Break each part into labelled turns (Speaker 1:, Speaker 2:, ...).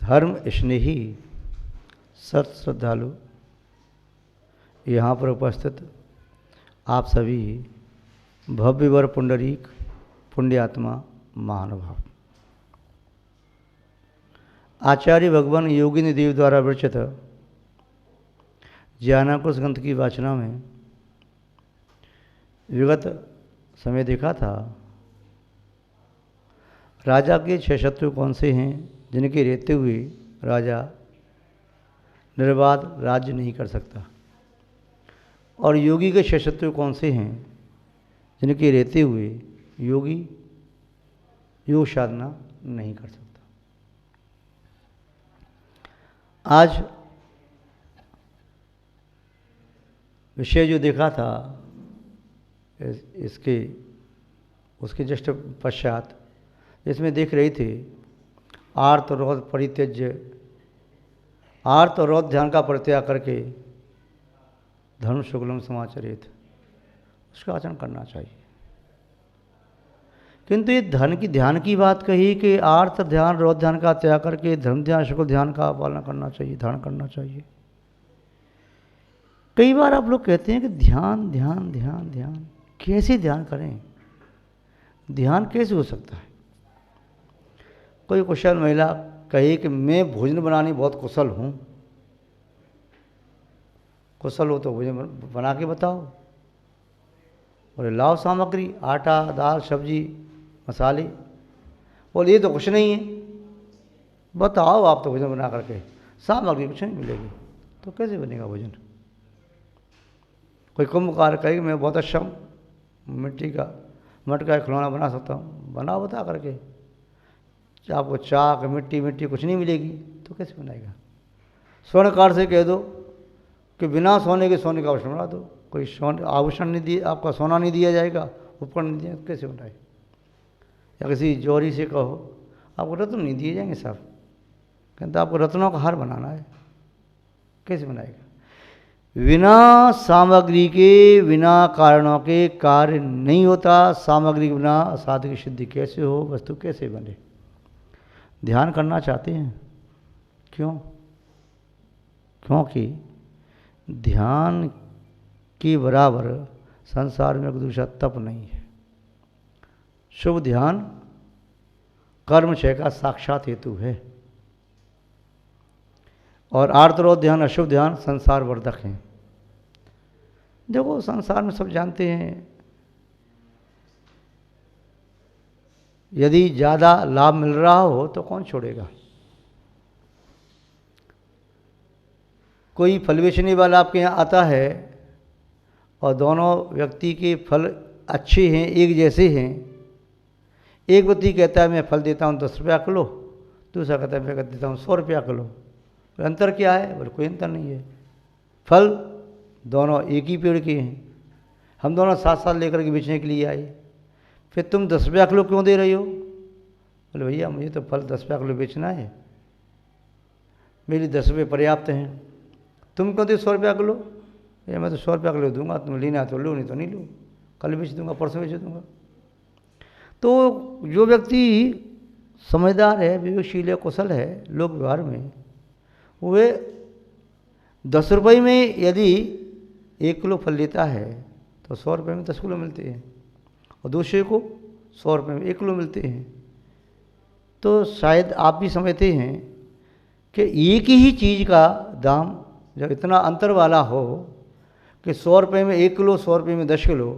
Speaker 1: धर्म स्नेही सत श्रद्धालु यहाँ पर उपस्थित आप सभी भव्यवर पुंडरीक पुण्यात्मा महानुभाव, आचार्य भगवान योगिनी देव द्वारा विरचित ज्ञानाकुश ग्रंथ की वाचना में विगत समय देखा था राजा के 6 शत्रु कौन से हैं जिनके रहते हुए राजा निर्बाध राज्य नहीं कर सकता, और योगी के 6 शत्रु कौन से हैं जिनके रहते हुए योगी योग साधना नहीं कर सकता। आज विषय जो देखा था उसके जस्ट पश्चात इसमें देख रही थी आर्त रोध परित्यज्य, आर्त और रोध ध्यान का परित्याग करके धर्म शुक्लम समाचरित, उसका आचरण करना चाहिए। किंतु ये धन की ध्यान की बात कही कि आर्त ध्यान रोध ध्यान का त्याग करके धर्म ध्यान शुक्ल ध्यान का पालन करना चाहिए, धारण करना चाहिए। कई बार आप लोग कहते हैं कि ध्यान ध्यान ध्यान ध्यान, कैसे ध्यान करें, ध्यान कैसे हो सकता है। कोई कुशल महिला कहे कि मैं भोजन बनाने बहुत कुशल हूँ। कुशल हो तो भोजन बना के बताओ, बोले लाओ सामग्री, आटा दाल सब्जी मसाले। बोले ये तो कुछ नहीं है, बताओ आप तो भोजन बना करके, सामग्री कुछ नहीं मिलेगी तो कैसे बनेगा भोजन। कोई कुंभकार कहे मैं बहुत अच्छा मिट्टी का मटका खिलौना बना सकता हूँ, बनाओ बता करके, आपको चाक मिट्टी मिट्टी कुछ नहीं मिलेगी तो कैसे बनाएगा। स्वर्णकार से कह दो कि बिना सोने के सोने का आभूषण बना दो, कोई सोने आभूषण नहीं दिए, आपका सोना नहीं दिया जाएगा, ऊपर नहीं दिया, कैसे बनाए। या किसी जौहरी से कहो आपको रत्न नहीं दिए जाएंगे साहब, कहते आपको रत्नों का हार बनाना है, कैसे बनाएगा। बिना सामग्री के बिना कारणों के कार्य नहीं होता। सामग्री के बिना साधु की सिद्धि कैसे हो, वस्तु कैसे बने। ध्यान करना चाहते हैं, क्यों? क्योंकि ध्यान के बराबर संसार में एक दूसरा तप नहीं है। शुभ ध्यान कर्म क्षय का साक्षात हेतु है, और आर्तरोध ध्यान अशुभ ध्यान संसार वर्धक हैं। देखो संसार में सब जानते हैं, यदि ज़्यादा लाभ मिल रहा हो तो कौन छोड़ेगा। कोई फल बेचने वाला आपके यहाँ आता है और दोनों व्यक्ति के फल अच्छे हैं, एक जैसे हैं। एक व्यक्ति कहता है मैं फल देता हूँ 10 रुपया किलो, दूसरा कहता है मैं देता हूँ 100 रुपया किलो। अंतर क्या है? बोले कोई अंतर नहीं है, फल दोनों एक ही पेड़ के हैं, हम दोनों साथ साथ लेकर के बेचने के लिए आए। फिर तुम 10 रुपया किलो क्यों दे रही हो? बोले भैया मुझे तो फल 10 रुपया किलो बेचना है, मेरी 10 रुपये पर्याप्त हैं। तुम क्यों दे 100 रुपया किलो? भैया मैं तो 100 रुपया किलो दूंगा, तुम लेना तो लो, नहीं तो नहीं लो, कल बेच दूंगा, परसों बेच दूंगा। तो जो व्यक्ति समझदार है, विवेकशील है, कुशल है लोक व्यवहार में, वे 10 रुपये में यदि 1 किलो फल लेता है तो 100 रुपये में 10 किलो मिलते हैं, और दूसरे को 100 रुपये में 1 किलो मिलते हैं। तो शायद आप भी समझते हैं कि एक ही चीज़ का दाम जब इतना अंतर वाला हो कि 100 रुपये में 1 किलो, 100 रुपये में 10 किलो,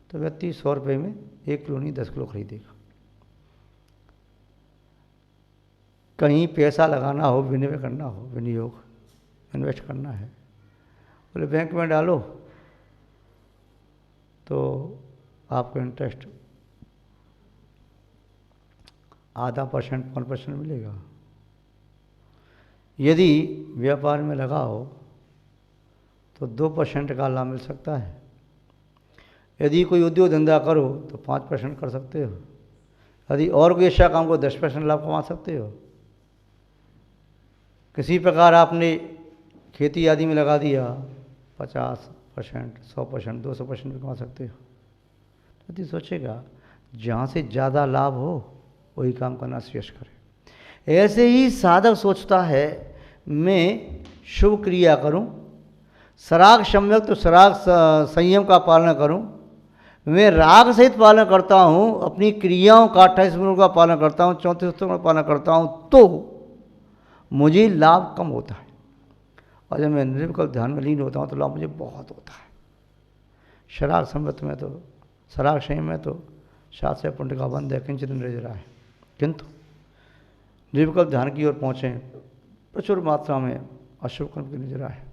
Speaker 1: तो व्यक्ति 100 रुपये में 1 किलो नहीं 10 किलो खरीदेगा। कहीं पैसा लगाना हो, विनिमय करना हो, विनियोग इन्वेस्ट करना है, बोले बैंक में डालो तो आपको इंटरेस्ट आधा % 1% मिलेगा। यदि व्यापार में लगाओ तो 2% का लाभ मिल सकता है। यदि कोई उद्योग धंधा करो तो 5% कर सकते हो। यदि और कोई ऐसा काम को 10% लाभ कमा सकते हो। किसी प्रकार आपने खेती आदि में लगा दिया 50%, 100%, 200% भी कमा सकते हो। यदि सोचेगा जहाँ से ज़्यादा लाभ हो वही काम करना श्रेष्ठ करे। ऐसे ही साधक सोचता है मैं शुभ क्रिया करूं, सराग सम्यक तो सराग संयम का पालन करूं, मैं राग सहित पालन करता हूं, अपनी क्रियाओं का 28 गुणों का पालन करता हूं, 34 का पालन करता हूं, तो मुझे लाभ कम होता है। और जब मैं निर्विकल्प ध्यान में लीन होता हूं तो लाभ मुझे बहुत होता है। शराग संयत में तो सराग संयम में तो शास्त्र से पुण्य का बंध है, किंचित निर्जरा है, किंतु निर्विकल्प ध्यान की ओर पहुँचें प्रचुर मात्रा में अशुभ कर्म की निर्जरा है।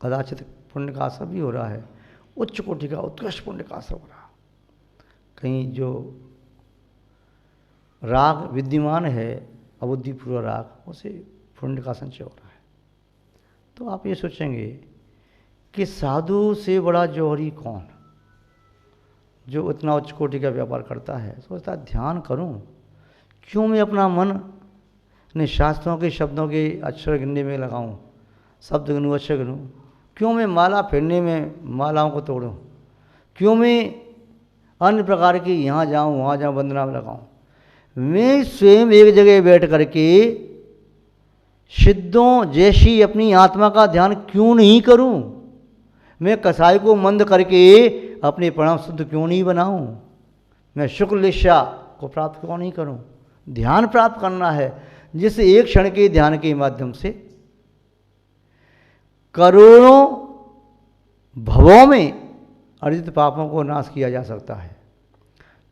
Speaker 1: कदाचित पुण्य का असर भी हो रहा है, उच्च कोटि का उत्कृष्ट पुण्य का असर हो रहा है। कहीं जो राग विद्यमान है, अबुद्धिपूर्व राग, उसे पुण्य का संचय हो रहा है। तो आप ये सोचेंगे कि साधु से बड़ा जौहरी कौन, जो इतना उच्च कोटि का व्यापार करता है। सोचता है ध्यान करूं, क्यों मैं अपना मन ने शास्त्रों के शब्दों के अक्षर गिनने में लगाऊं, शब्द गिनूँ अक्षर गिनूँ, क्यों मैं माला फेरने में मालाओं को तोड़ूं, क्यों मैं अन्य प्रकार की यहाँ जाऊँ वहाँ जाऊँ वंदना में लगाऊँ। मैं स्वयं एक जगह बैठ करके सिद्धों जैसी अपनी आत्मा का ध्यान क्यों नहीं करूं, मैं कसाई को मंद करके अपने परिणाम शुद्ध क्यों नहीं बनाऊं, मैं शुक्ल लिस्सा को प्राप्त क्यों नहीं करूं। ध्यान प्राप्त करना है, जिस एक क्षण के ध्यान के माध्यम से करोड़ों भवों में अर्जित पापों को नाश किया जा सकता है।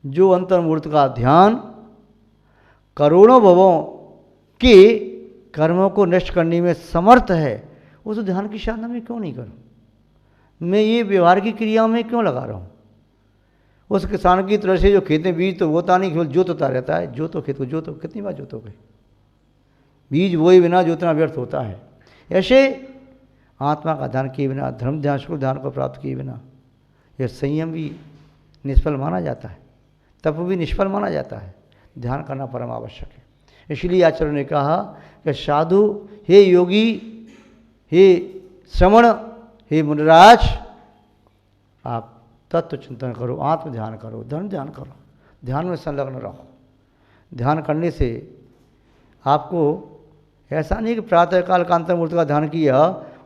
Speaker 1: जो अंतर्मूर्त का ध्यान करोड़ों भवों के कर्मों को नष्ट करने में समर्थ है, उस ध्यान की साधना में क्यों नहीं करूं। मैं ये व्यवहार की क्रियाओं में क्यों लगा रहा हूं। उस किसान की तरह से जो खेत में बीज तो बोता नहीं, केवल जोतता रहता है। जो तो खेत को जो तो कितनी बार जोतोगे, बीज बोए बिना जोतना व्यर्थ होता है। ऐसे आत्मा का ध्यान किए बिना, धर्म ध्यान शुक्ल ध्यान को प्राप्त किए बिना यह संयम भी निष्फल माना जाता है, तप भी निष्फल माना जाता है। ध्यान करना परम आवश्यक है। इसलिए आचार्य ने कहा कि साधु, हे योगी, हे श्रमण, हे मुनिराज, आप तत्व चिंतन करो, आत्म ध्यान करो, धर्म ध्यान करो, ध्यान में संलग्न रहो। ध्यान करने से आपको ऐसा नहीं कि प्रातःकाल का अंतर्मूर्त का ध्यान किया,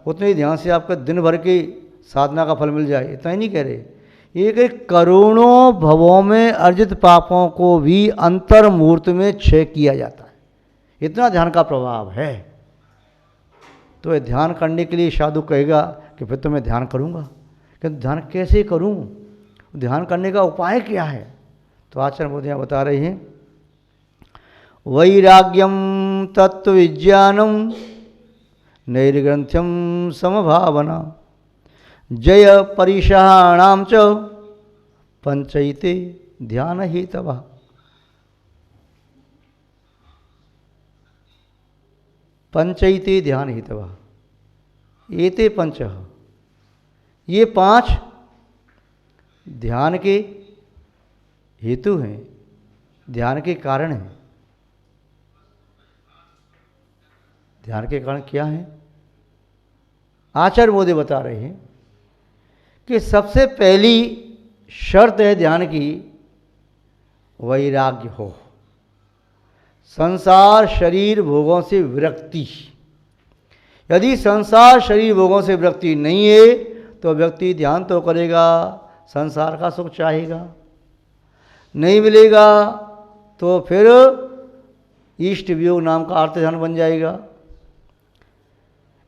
Speaker 1: उतने ही ध्यान से आपको दिन भर की साधना का फल मिल जाए, इतना ही नहीं कह रहे। एक करोड़ों भवों में अर्जित पापों को भी अंतर्मूर्त में क्षय किया जाता है। इतना ध्यान का प्रभाव है। तो ये ध्यान करने के लिए साधु कहेगा कि फिर तो मैं ध्यान करूँगा, किंतु ध्यान कैसे करूँ, ध्यान करने का उपाय क्या है। तो आचार्य बोधिया बता रहे हैं, वैराग्यम तत्व विज्ञानम नैर्ग्रंथ्यम समभावना जय परिशाणाम च पंचैते ध्यान हेतव। पंचैते ध्यान हेतव, एते पंच, ये 5 ध्यान के हेतु हैं, ध्यान के कारण हैं। ध्यान के कारण क्या है, आचार्य बोधे बता रहे हैं कि सबसे पहली शर्त है ध्यान की, वैराग्य हो, संसार शरीर भोगों से विरक्ति। यदि संसार शरीर भोगों से विरक्ति नहीं है तो व्यक्ति ध्यान तो करेगा, संसार का सुख चाहेगा, नहीं मिलेगा तो फिर इष्ट वियोग नाम का अर्थ ध्यान बन जाएगा।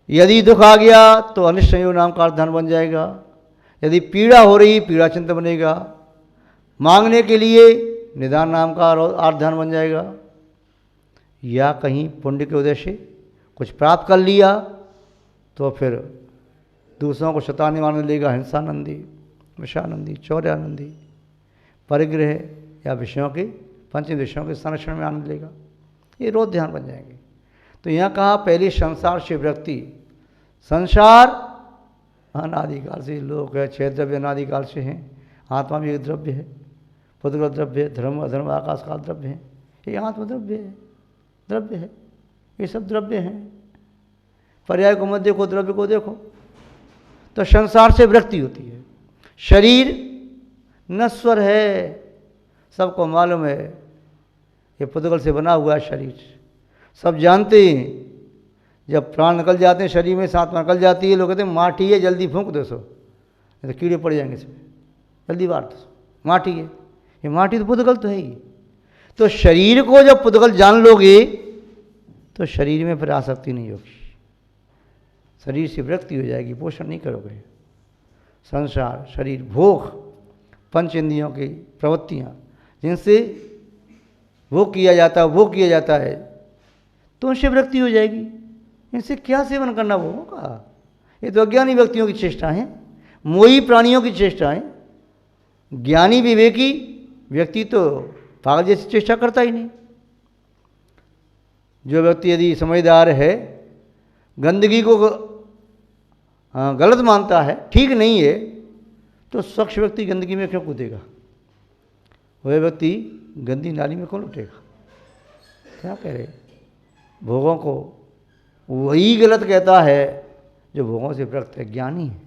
Speaker 1: यदि दुख आ गया तो अनिष्ट संयोग नाम का अर्थ ध्यान बन जाएगा। यदि पीड़ा हो रही, पीड़ा चिंतन बनेगा। मांगने के लिए निदान नाम का अर्थ ध्यान बन जाएगा। या कहीं पुण्य के उद्देश्य से कुछ प्राप्त कर लिया तो फिर दूसरों को शतानी मान लेगा, हिंसानंदी, विषानंदी, चौर्यानंदी, परिग्रह या विषयों के पंच विषयों के संरक्षण में आनंद लेगा। ये रोज ध्यान बन जाएंगे। तो यहाँ कहा पहली संसार से विरक्ति। संसार अनादिकाल से लोक है, 6 द्रव्य अनादिकाल से हैं। आत्मा भी एक द्रव्य है, पुत्र द्रव्य, धर्म अधर्म आकाश काल द्रव्य है। ये आत्म द्रव्य है, द्रव्य है, ये सब द्रव्य हैं। पर्याय को मत देखो, द्रव्य को देखो। तो संसार से विरक्ति होती है। शरीर नश्वर है, सबको मालूम है। ये पुद्गल से बना हुआ है शरीर। सब जानते हैं, जब प्राण निकल जाते हैं शरीर में, आत्मा निकल जाती है, लोग कहते हैं माटी है जल्दी फूंक दो सो, नहीं तो कीड़े पड़ जाएंगे इसमें, जल्दी बांट दो, माटी है। ये माटी तो पुद्गल तो है ही। तो शरीर को जब पुद्गल जान लोगे तो शरीर में फिर आसक्ति नहीं होगी, शरीर से विरक्ति हो जाएगी, पोषण नहीं करोगे। संसार, शरीर, भोग, पंच इंद्रियों की प्रवृत्तियाँ जिनसे वो किया जाता है तो उनसे विरक्ति हो जाएगी। इनसे क्या सेवन करना भोगों का? ये तो अज्ञानी व्यक्तियों की चेष्टा है, मोही प्राणियों की चेष्टा है। ज्ञानी विवेकी व्यक्ति तो पागल जैसी चेष्टा करता ही नहीं। जो व्यक्ति यदि समझदार है, गंदगी को गलत मानता है, ठीक नहीं है, तो स्वच्छ व्यक्ति गंदगी में क्यों कूदेगा? वह व्यक्ति गंदी नाली में कौन उठेगा? क्या कह रहे? भोगों को वही गलत कहता है जो भोगों से विरक्त है, ज्ञानी है,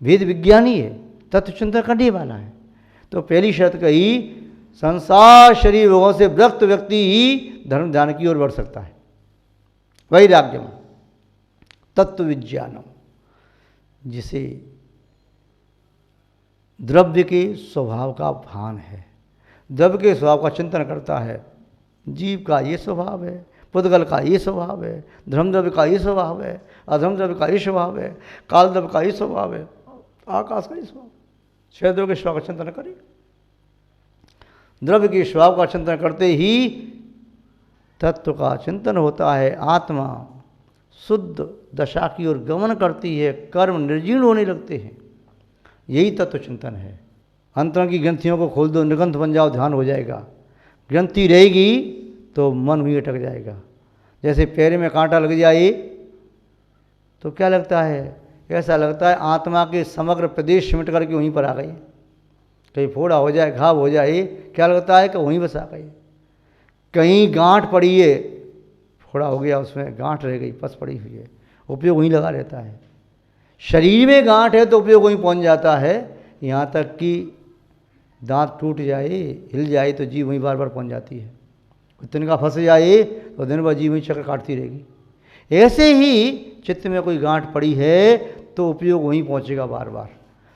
Speaker 1: वेद विज्ञानी है, तत्व चिंतन करने वाला है। तो पहली शर्त कही, संसार शरीर भोगों से विरक्त व्यक्ति ही धर्म ध्यान की ओर बढ़ सकता है। वैराग्यम तत्व विज्ञानम, जिसे द्रव्य के स्वभाव का भान है, द्रव्य के स्वभाव का चिंतन करता है। जीव का ये स्वभाव है, पुद्गल का ये स्वभाव है, धर्म द्रव्य का ये स्वभाव है, अधर्म द्रव्य का ये स्वभाव है, काल द्रव्य का ये स्वभाव है, आकाश का ये स्वभाव। छह द्रव्य के स्वभाव का चिंतन करें। द्रव्य के स्वभाव का चिंतन करते ही तत्व का चिंतन होता है। आत्मा शुद्ध दशा की ओर गमन करती है, कर्म निर्जीर्ण होने लगते हैं। यही तत्व चिंतन है। अंतरंग की ग्रंथियों को खोल दो, निर्गंथ बन जाओ, ध्यान हो जाएगा। ग्रंथि रहेगी तो मन भी अटक जाएगा। जैसे पैर में कांटा लग जाए तो क्या लगता है? ऐसा लगता है आत्मा के समग्र प्रदेश सिमट करके वहीं पर आ गई। कहीं फोड़ा हो जाए, घाव हो जाए, क्या लगता है कि वहीं बस आ गई। कहीं गांठ पड़ी है, फोड़ा हो गया, उसमें गांठ रह गई, पस पड़ी हुई है, उपयोग वहीं लगा रहता है। शरीर में गांठ है तो उपयोग वहीं पहुंच जाता है। यहाँ तक कि दांत टूट जाए, हिल जाए तो जीव वहीं बार बार पहुंच जाती है। तिनका फंस जाए तो दिन भर जीव वहीं चक्कर काटती रहेगी। ऐसे ही चित्त में कोई गांठ पड़ी है तो उपयोग वहीं पहुंचेगा बार बार।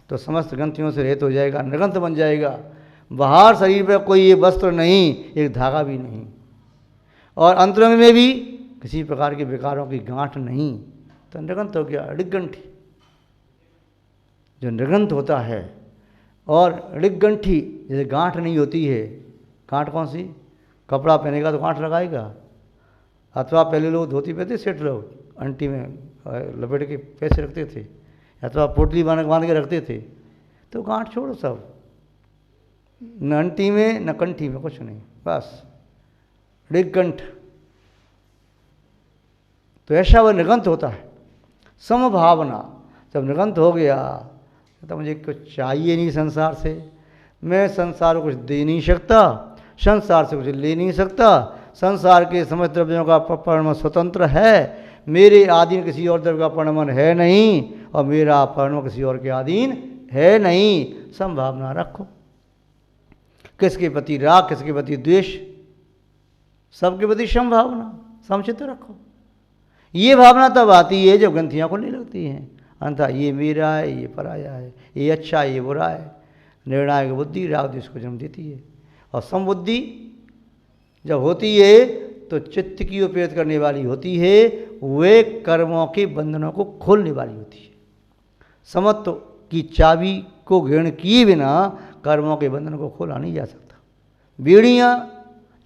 Speaker 1: तो समस्त ग्रंथियों से रहित हो जाएगा, निर्गंथ बन जाएगा। बाहर शरीर पर कोई ये वस्त्र नहीं, एक धागा भी नहीं, और अंतरंग में भी किसी प्रकार के विकारों की गांठ नहीं, तो निर्गंथ हो गया। ऋग्गंठी जो निर्गंथ होता है, और ऋग्गंठी जैसे गांठ नहीं होती है। गांठ कौन सी? कपड़ा पहनेगा तो गांठ लगाएगा, अथवा पहले लोग धोती पहनते, सेठ लोग अंटी में लपेट के पैसे रखते थे, अथवा पोटली बांध के रखते थे। तो गांठ छोड़ो सब, न अंटी में न कंठी में, कुछ नहीं, बस ऋग्गंठ। तो ऐसा वह निर्गंथ होता है। समभावना जब निर्गंथ हो गया तो मुझे कुछ चाहिए नहीं संसार से, मैं संसार को कुछ दे नहीं सकता, संसार से कुछ ले नहीं सकता, संसार के समस्त द्रव्यों का परिणाम स्वतंत्र है, मेरे अधीन किसी और द्रव्य का परिणाम है नहीं, और मेरा परिणाम किसी और के अधीन है नहीं। संभावना रखो। किसके प्रति राग, किसके प्रति द्वेष, सबके प्रति संभावना, समचित्त रखो। ये भावना तब आती है जब ग्रंथियाँ खुलने लगती हैं। अंतः ये मेरा है, ये पराया है, ये अच्छा है, ये बुरा है। निर्णायक बुद्धि राग द्वेष को जन्म देती है। और समबुद्धि जब होती है तो चित्त की उपयोग करने वाली होती है, वे कर्मों के बंधनों को खोलने वाली होती है। समत्व की चाबी को ग्रहण किए बिना कर्मों के बंधन को खोला नहीं जा सकता। बेड़ियाँ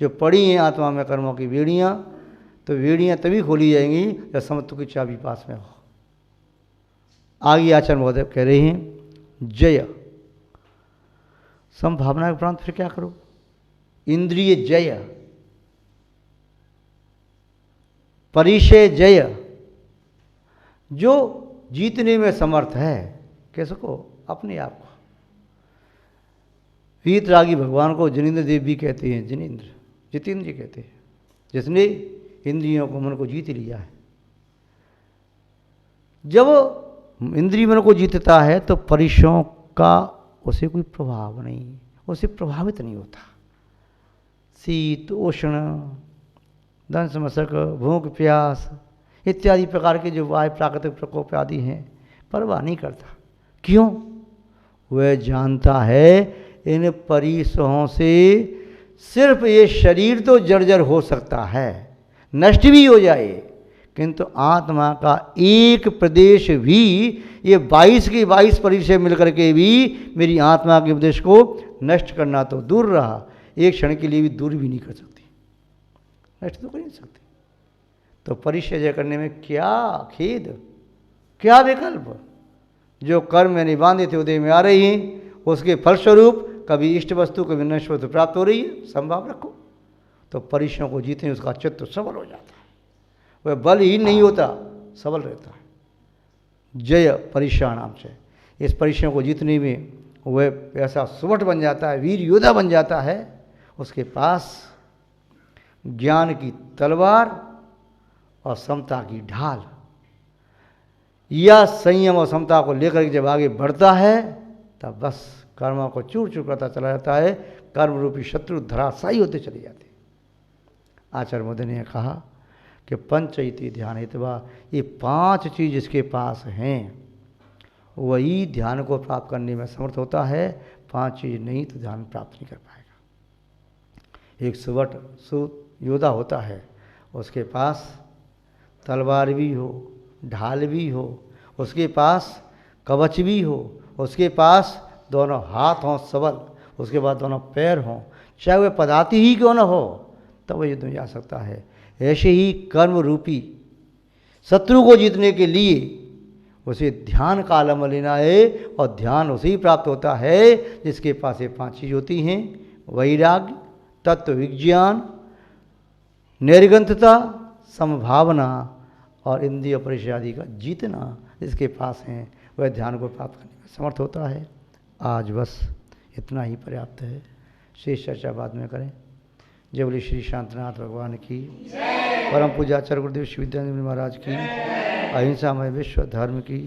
Speaker 1: जो पड़ी हैं आत्मा में, कर्मों की बेड़ियाँ, तो बेड़ियाँ तभी खोली जाएंगी जब समत्व की चाबी पास में हो। आगे आचार्य महोदय कह रहे हैं, जय संभावना के उपरांत फिर क्या करो? इंद्रिय जय, परिचय जय। जो जीतने में समर्थ है, कैसे को? अपने आप को। वीतरागी भगवान को जिनेंद्र देव भी कहते हैं, जितेंद्र जी कहते हैं, जिसने इंद्रियों को, मन को जीत लिया है। जब इंद्रिय मन को जीतता है तो परिचयों का उसे कोई प्रभाव नहीं, उसे प्रभावित नहीं होता, शीत उष्ण, दंश मशक, भूख प्यास इत्यादि प्रकार के जो वायु प्राकृतिक प्रकोप आदि हैं परवाह नहीं करता। क्यों? वह जानता है इन परिसरों से सिर्फ ये शरीर तो जर्जर हो सकता है, नष्ट भी हो जाए, किंतु आत्मा का एक प्रदेश भी, ये 22 के 22 परिसर मिलकर के भी मेरी आत्मा के उपदेश को नष्ट करना तो दूर रहा, एक क्षण के लिए भी दूर भी नहीं कर सकती, नष्ट तो कर नहीं सकती। तो परिचर्या करने में क्या खेद, क्या विकल्प? जो कर्म में निबांधे थे उदय में आ रही हैं, उसके फलस्वरूप कभी इष्ट वस्तु कभी नष्ट वस्तु प्राप्त हो रही है, संभाव रखो। तो परिश्रम को जीतने उसका चित्त सबल हो जाता है, वह बलहीन नहीं होता, सबल रहता है। जय परिश्राणाम से, इस परिश्रम को जीतने में वह ऐसा सुवट बन जाता है, वीर योद्धा बन जाता है। उसके पास ज्ञान की तलवार और समता की ढाल, या संयम और समता को लेकर के जब आगे बढ़ता है तब बस कर्मों को चूर चूर करता चला जाता है, कर्म रूपी शत्रु धराशायी होते चले जाते। आचार्य मोदी ने कहा कि पंच इति ध्यान हितवा, ये 5 चीज़ इसके पास हैं वही ध्यान को प्राप्त करने में समर्थ होता है, 5 चीज़ नहीं तो ध्यान प्राप्त नहीं कर पाएगा। एक सुवट योद्धा होता है, उसके पास तलवार भी हो, ढाल भी हो, उसके पास कवच भी हो, उसके पास दोनों हाथ हों सबल, उसके बाद दोनों पैर हों, चाहे वह पदाति ही क्यों न हो, तब वह युद्ध में जा सकता है। ऐसे ही कर्म रूपी शत्रु को जीतने के लिए उसे ध्यान का आलम लेना है, और ध्यान उसे ही प्राप्त होता है जिसके पास ये 5 चीज़ होती हैं: वैराग्य, तत्व विज्ञान, निर्गंतता, समभावना और इंद्रिय परिचय आदि का जीतना जिसके पास है वह ध्यान को प्राप्त करने में समर्थ होता है। आज बस इतना ही पर्याप्त है, शेष चर्चा बाद में करें। जय बोले श्री शांतनाथ भगवान की, परम पूज्य आचार्य गुरुदेव श्री विद्यानंद महाराज की, अहिंसामय विश्व धर्म की।